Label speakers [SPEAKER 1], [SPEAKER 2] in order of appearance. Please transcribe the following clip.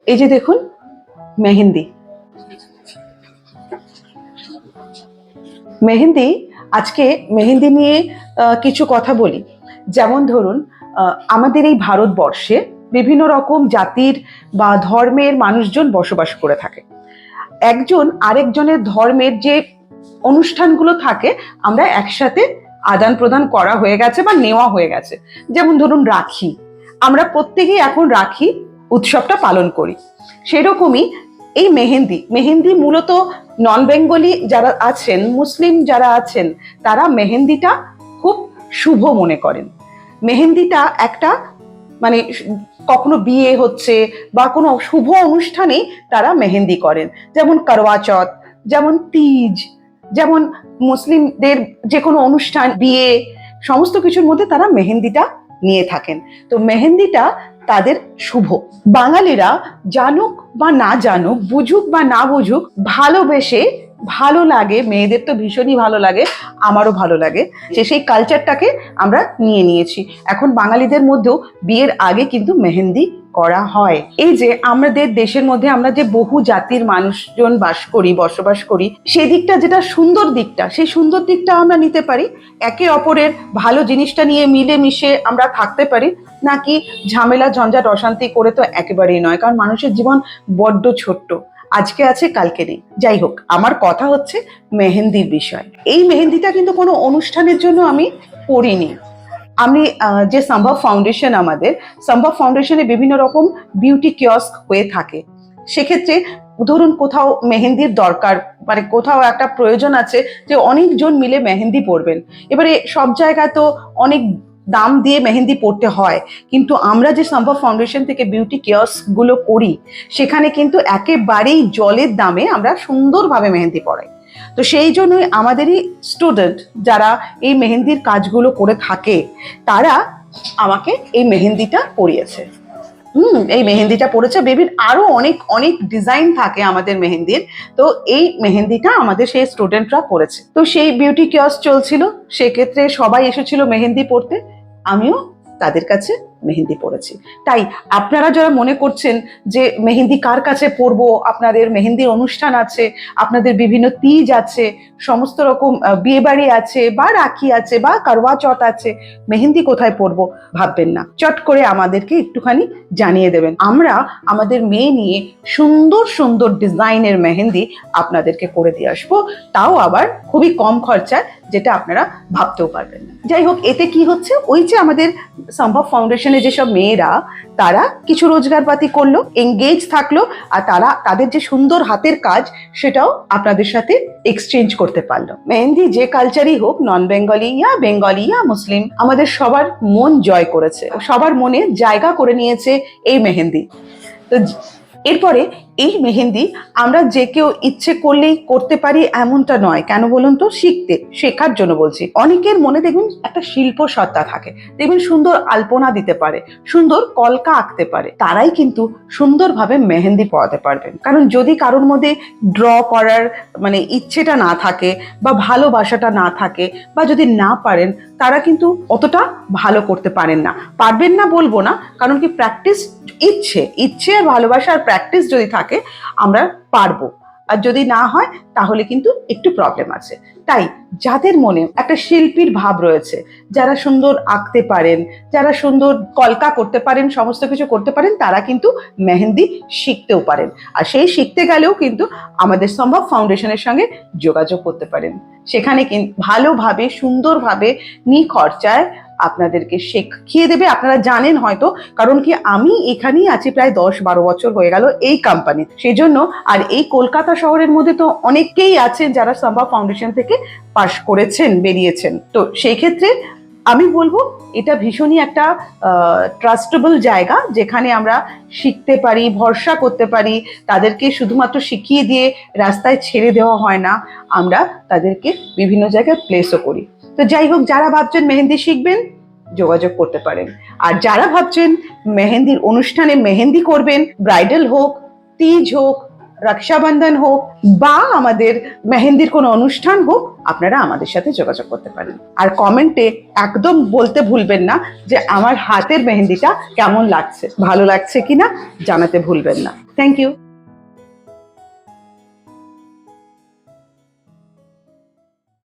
[SPEAKER 1] এই যে দেখুন মেহেন্দি। মেহেন্দি, আজকে মেহেন্দি নিয়ে কিছু কথা বলি। যেমন ধরুন, আমাদের এই ভারতবর্ষে বিভিন্ন রকম জাতির বা ধর্মের মানুষজন বসবাস করে থাকে। একজন আরেকজনের ধর্মের যে অনুষ্ঠানগুলো থাকে আমরা একসাথে আদান প্রদান করা হয়ে গেছে বা নেওয়া হয়ে গেছে। যেমন ধরুন রাখি, আমরা প্রত্যেকেই এখন রাখি উৎসবটা পালন করি। সেরকমই এই মেহেন্দি, মেহেন্দি মূলত নন বেঙ্গলি যারা আছেন, মুসলিম যারা আছেন, তারা মেহেন্দিটা খুব শুভ মনে করেন। মেহেন্দিটা একটা মানে কখনো বিয়ে হচ্ছে বা কোনো শুভ অনুষ্ঠানেই তারা মেহেন্দি করেন। যেমন করওয়া চৌথ, যেমন তিজ, যেমন মুসলিমদের যে কোনো অনুষ্ঠান, বিয়ে, সমস্ত কিছুর মধ্যে তারা মেহেন্দিটা নিয়ে থাকেন। তো মেহেন্দিটা তাদের শুভ। বাঙালিরা জানুক বা না জানুক, বুঝুক বা না বুঝুক, ভালোবেসে, ভালো লাগে, মেয়েদের তো ভীষণই ভালো লাগে, আমারও ভালো লাগে, যে সেই কালচারটাকে আমরা নিয়ে নিয়েছি। এখন বাঙালিদের মধ্যেও বিয়ের আগে কিন্তু মেহেন্দি করা হয়। এই যে আমাদের দেশের মধ্যে আমরা যে বহু জাতির মানুষজন বাস করি, বসবাস করি, সেই দিকটা যেটা সুন্দর দিকটা, সেই সুন্দর দিকটা আমরা নিতে পারি। একে অপরের ভালো জিনিসটা নিয়ে মিলে মিশে আমরা থাকতে পারি, নাকি ঝামেলা ঝঞ্ঝাট অশান্তি করে তো একেবারেই নয়। কারণ মানুষের জীবন বড্ড ছোট্ট, আজকে আছে কালকে নেই। যাই হোক, আমার কথা হচ্ছে মেহেন্দির বিষয়। এই মেহেন্দিটা কিন্তু কোনো অনুষ্ঠানের জন্য আমি পরিনি। আমি যে সম্ভব ফাউন্ডেশন, আমাদের সম্ভব ফাউন্ডেশনে বিভিন্ন রকম বিউটি কিয়স্ক হয়ে থাকে। সেক্ষেত্রে ধরুন কোথাও মেহেন্দির দরকার, মানে কোথাও একটা প্রয়োজন আছে যে অনেকজন মিলে মেহেন্দি পরবেন। এবারে সব জায়গায় তো অনেক দাম দিয়ে মেহেন্দি পড়তে হয়, কিন্তু আমরা যে সম্ভব ফাউন্ডেশন থেকে বিউটি কিয়স্ক গুলো করি, সেখানে কিন্তু একেবারেই জলের দামে আমরা সুন্দরভাবে মেহেন্দি পড়াই। তো সেই জন্যই আমাদেরই স্টুডেন্ট যারা এই মেহেন্দির কাজগুলো করে থাকে, তারা আমাকে এই মেহেন্দিটা পরিয়েছে। এই মেহেন্দিটা পড়েছে। বিভিন্ন আরো অনেক অনেক ডিজাইন থাকে আমাদের মেহেন্দির। তো এই মেহেন্দিটা আমাদের সেই স্টুডেন্টরা করেছে। তো সেই বিউটি কিয়স্ক চলছিল, সেক্ষেত্রে সবাই এসেছিল মেহেন্দি পড়তে, আমিও তাদের কাছে মেহেন্দি পড়েছি। তাই আপনারা যারা মনে করছেন যে মেহেন্দি কার কাছে পরবো, আপনাদের মেহেন্দির অনুষ্ঠান আছে, আপনাদের বিভিন্ন তিজ আছে, সমস্ত রকম বিয়ে বাড়ি আছে, বা রাখি আছে, বা করওয়া চৌথ আছে, মেহেন্দি কোথায় পরবো ভাববেন না, চট করে আমাদেরকে একটুখানি জানিয়ে দেবেন। আমরা আমাদের মেয়ে নিয়ে সুন্দর সুন্দর ডিজাইনের মেহেন্দি আপনাদেরকে করে দিয়ে আসবো, তাও আবার খুবই কম খরচায়, যেটা আপনারা ভাবতেও পারবেন না। যাই হোক, এতে কি হচ্ছে, ওই যে আমাদের সম্ভব ফাউন্ডেশনে যেসব মেয়েরা, তারা কিছু রোজগারপাতি করলো, এঙ্গেজ থাকলো, আর তারা তাদের যে সুন্দর হাতের কাজ সেটাও আপনাদের সাথে এক্সচেঞ্জ করতে পারলো। মেহেন্দি যে কালচারই হোক, নন বেঙ্গলি ইয়া বেঙ্গলি ইয়া মুসলিম, আমাদের সবার মন জয় করেছে, সবার মনে জায়গা করে নিয়েছে এই মেহেন্দি। তো এরপরে এই মেহেন্দি আমরা যে কেউ ইচ্ছে করলেই করতে পারি এমনটা নয়। কেন বলুন তো? শেখার জন্য বলছি। অনেকের মনে দেখবেন একটা শিল্প সত্তা থাকে, দেখবেন সুন্দর আলপনা দিতে পারে, সুন্দর কলকা আঁকতে পারে, তারাই কিন্তু সুন্দরভাবে মেহেন্দি পরাতে পারবেন। কারণ যদি কারোর মধ্যে ড্র করার মানে ইচ্ছেটা না থাকে, বা ভালোবাসাটা না থাকে, বা যদি না পারেন, তারা কিন্তু অতটা ভালো করতে পারেন না। পারবেন না বলবো না, কারণ কি প্র্যাকটিস, ইচ্ছে আর ভালোবাসা আর প্র্যাকটিস যদি থাকে আমরা পারবো। আর যদি না হয় তাহলে কিন্তু একটু প্রবলেম আছে। তাই যাদের মনে একটা শিল্পীর ভাব রয়েছে, যারা সুন্দর আঁকতে পারেন, যারা সুন্দর কলকা করতে পারেন, সমস্ত কিছু করতে পারেন, তারা কিন্তু মেহেন্দি শিখতেও পারেন। আর সেই শিখতে গেলেও কিন্তু আমাদের সম্ভব ফাউন্ডেশনের সঙ্গে যোগাযোগ করতে পারেন। সেখানে কিন্তু ভালোভাবে, সুন্দরভাবে, নিখরচায় আপনাদেরকে শিখিয়ে দেবে। আপনারা জানেন হয়তো, কারণ কি আমি এখানেই আছি প্রায় 10-12 বছর হয়ে গেল এই কোম্পানি, সেই জন্য। আর এই কলকাতা শহরের মধ্যে তো অনেকেই আছেন যারা সম্ভব ফাউন্ডেশন থেকে পাশ করেছেন, বেরিয়েছেন। তো সেই ক্ষেত্রে আমি বলবো এটা ভীষণই একটা ট্রাস্টেবল জায়গা, যেখানে আমরা শিখতে পারি, ভরসা করতে পারি। তাদেরকে শুধুমাত্র শিখিয়ে দিয়ে রাস্তায় ছেড়ে দেওয়া হয় না, আমরা তাদেরকে বিভিন্ন জায়গায় প্লেসও করি। তো যাই হোক, যারা ভাবছেন মেহেন্দি শিখবেন, যোগাযোগ করতে পারেন। আর যারা ভাবছেন মেহেন্দির অনুষ্ঠানে মেহেন্দি করবেন, ব্রাইডাল হোক, তিজ হোক, রক্ষাবন্ধন হোক বা আমাদের মেহেন্দির কোনো অনুষ্ঠান হোক, আপনারা আমাদের সাথে যোগাযোগ করতে পারেন। আর কমেন্টে একদম বলতে ভুলবেন না যে আমার হাতের মেহেন্দিটা কেমন লাগছে, ভালো লাগছে কিনা জানাতে ভুলবেন না। Thank you.